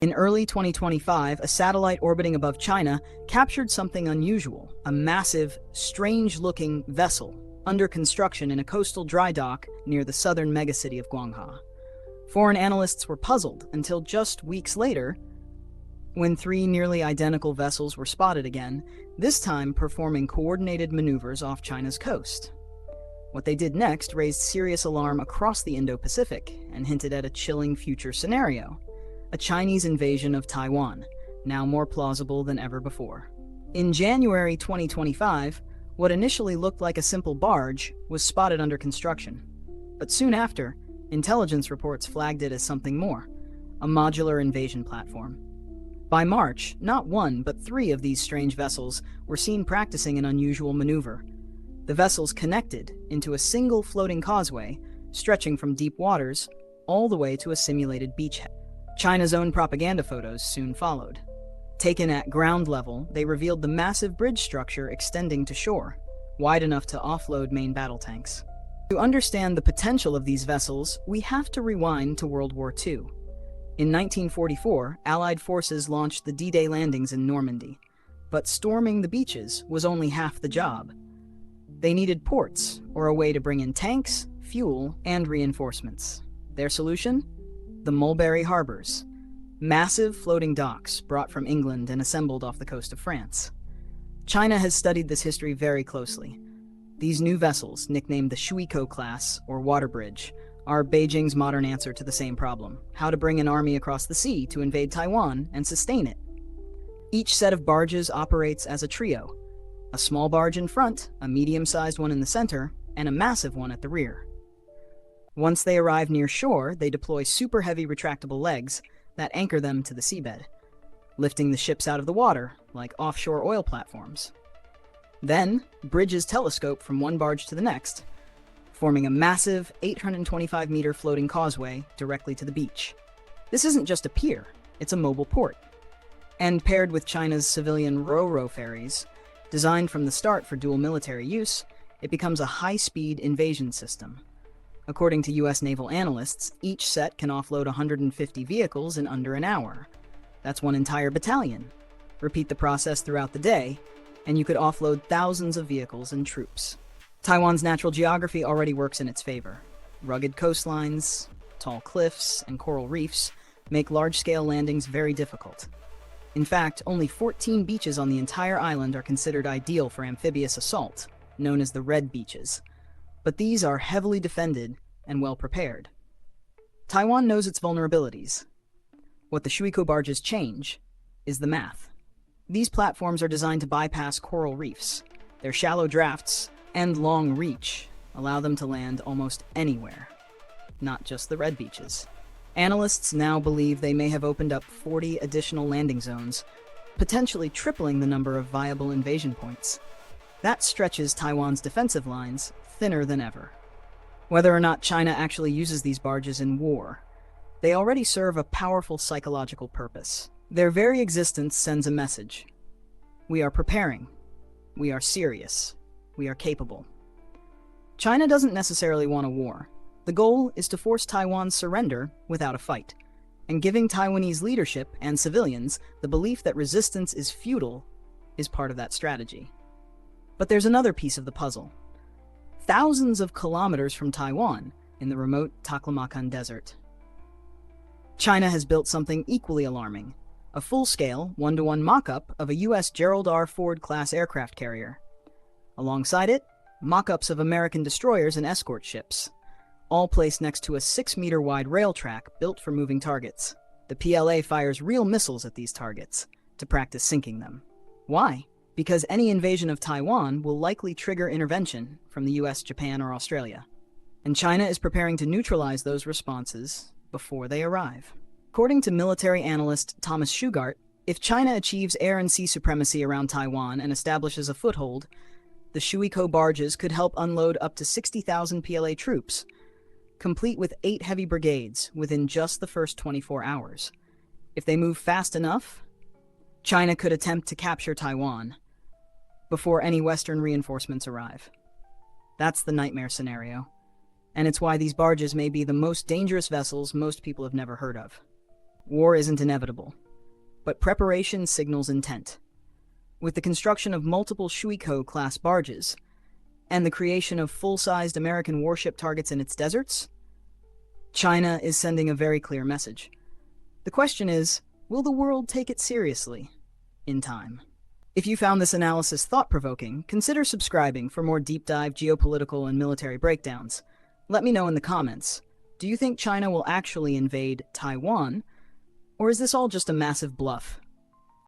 In early 2025, a satellite orbiting above China captured something unusual, a massive, strange-looking vessel under construction in a coastal dry dock near the southern megacity of Guangzhou. Foreign analysts were puzzled until just weeks later, when three nearly identical vessels were spotted again, this time performing coordinated maneuvers off China's coast. What they did next raised serious alarm across the Indo-Pacific and hinted at a chilling future scenario: a Chinese invasion of Taiwan, now more plausible than ever before. In January 2025, what initially looked like a simple barge was spotted under construction. But soon after, intelligence reports flagged it as something more: a modular invasion platform. By March, not one but three of these strange vessels were seen practicing an unusual maneuver. The vessels connected into a single floating causeway, stretching from deep waters all the way to a simulated beachhead. China's own propaganda photos soon followed. Taken at ground level, they revealed the massive bridge structure extending to shore, wide enough to offload main battle tanks. To understand the potential of these vessels, we have to rewind to World War II. In 1944, Allied forces launched the D-Day landings in Normandy, but storming the beaches was only half the job. They needed ports, or a way to bring in tanks, fuel, and reinforcements. Their solution? The Mulberry Harbors, massive floating docks brought from England and assembled off the coast of France. China has studied this history very closely. These new vessels, nicknamed the Shuikou-class, or water bridge, are Beijing's modern answer to the same problem: how to bring an army across the sea to invade Taiwan and sustain it. Each set of barges operates as a trio: a small barge in front, a medium-sized one in the center, and a massive one at the rear. Once they arrive near shore, they deploy super-heavy retractable legs that anchor them to the seabed, lifting the ships out of the water like offshore oil platforms. Then, bridges telescope from one barge to the next, forming a massive 825-meter floating causeway directly to the beach. This isn't just a pier, it's a mobile port. And paired with China's civilian ro-ro ferries, designed from the start for dual military use, it becomes a high-speed invasion system. According to US naval analysts, each set can offload 150 vehicles in under an hour. That's one entire battalion. Repeat the process throughout the day, and you could offload thousands of vehicles and troops. Taiwan's natural geography already works in its favor. Rugged coastlines, tall cliffs, and coral reefs make large-scale landings very difficult. In fact, only 14 beaches on the entire island are considered ideal for amphibious assault, known as the Red Beaches. But these are heavily defended and well prepared. Taiwan knows its vulnerabilities. What the Shuikou barges change is the math. These platforms are designed to bypass coral reefs. Their shallow drafts and long reach allow them to land almost anywhere, not just the Red Beaches. Analysts now believe they may have opened up 40 additional landing zones, potentially tripling the number of viable invasion points. That stretches Taiwan's defensive lines thinner than ever. Whether or not China actually uses these barges in war, they already serve a powerful psychological purpose. Their very existence sends a message. We are preparing. We are serious. We are capable. China doesn't necessarily want a war. The goal is to force Taiwan's surrender without a fight, and giving Taiwanese leadership and civilians the belief that resistance is futile is part of that strategy. But there's another piece of the puzzle. Thousands of kilometers from Taiwan, in the remote Taklamakan Desert, China has built something equally alarming: a full-scale, one-to-one mock-up of a U.S. Gerald R. Ford-class aircraft carrier. Alongside it, mock-ups of American destroyers and escort ships, all placed next to a 6-meter-wide rail track built for moving targets. The PLA fires real missiles at these targets to practice sinking them. Why? Because any invasion of Taiwan will likely trigger intervention from the US, Japan, or Australia. And China is preparing to neutralize those responses before they arrive. According to military analyst Thomas Shugart, if China achieves air and sea supremacy around Taiwan and establishes a foothold, the Shuikou barges could help unload up to 60,000 PLA troops, complete with 8 heavy brigades within just the first 24 hours. If they move fast enough, China could attempt to capture Taiwan before any Western reinforcements arrive. That's the nightmare scenario, and it's why these barges may be the most dangerous vessels most people have never heard of. War isn't inevitable, but preparation signals intent. With the construction of multiple Shuikou-class barges and the creation of full-sized American warship targets in its deserts, China is sending a very clear message. The question is, will the world take it seriously in time? If you found this analysis thought-provoking, consider subscribing for more deep-dive geopolitical and military breakdowns. Let me know in the comments. Do you think China will actually invade Taiwan, or is this all just a massive bluff?